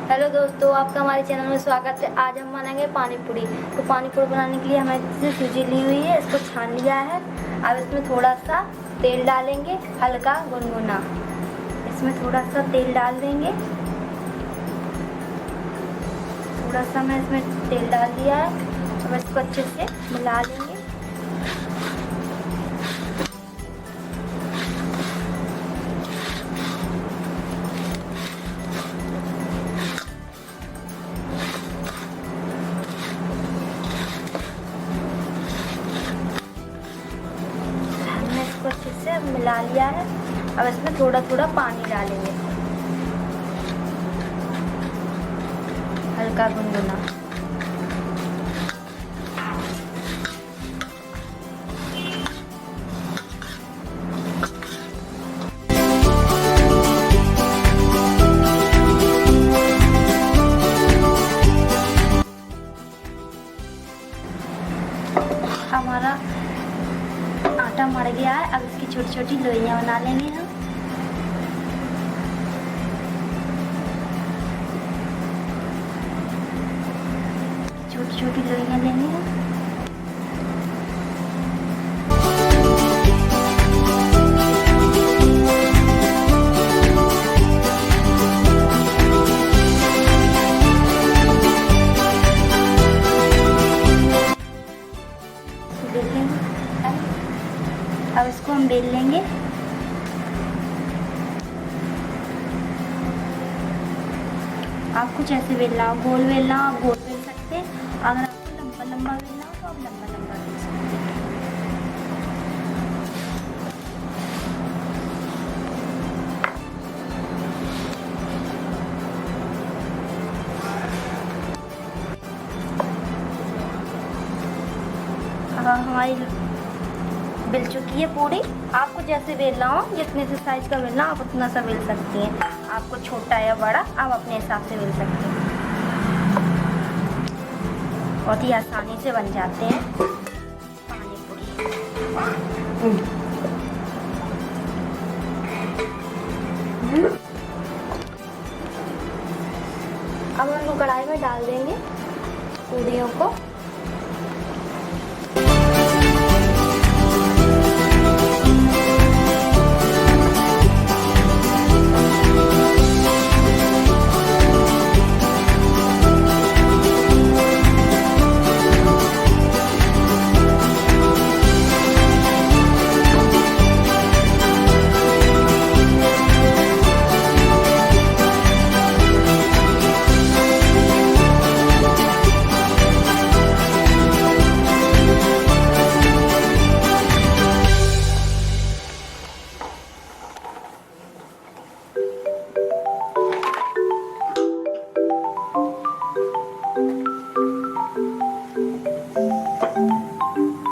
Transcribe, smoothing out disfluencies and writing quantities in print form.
Hello दोस्तों, आपका हमारे चैनल में स्वागत है। आज हम बनाएंगे पानी पूरी। तो पानी पूरी बनाने के लिए हमें सूजी ली हुई है, इसको छान लिया है। अब इसमें थोड़ा सा तेल डालेंगे, हल्का गुनगुना। इसमें थोड़ा सा तेल डाल देंगे। थोड़ा सा मैं इसमें तेल डाल दिया है। अब इसको अच्छे से मिला लेंगे। अच्छे से मिला लिया है। अब इसमें थोड़ा थोड़ा पानी डालेंगे, हल्का गुनगुना। हमारा आटा मर गया है। अब इसकी छोटी छोटी लोइयां बना लेंगे हम। छोटी छोटी लोइयां लेंगे हम। अब इसको हम बेल लेंगे। आपको जैसे बेलना हो, गोल बेलना हो आप गोल बेल सकते हैं। अगर आपको लंबा लंबा बेलना हो तो आप लंबा लंबा बेल सकते हैं। अब हमारी बेल चुकी है पूरी। आपको जैसे बेलना हो, जितने से साइज का बेलना आप उतना सा बेल सकती हैं। आपको छोटा या बड़ा आप अपने हिसाब से बेल सकते हैं। बहुत ही आसानी से बन जाते हैं पानी पूरी। अब हम कढ़ाई में डाल देंगे पूरियों को।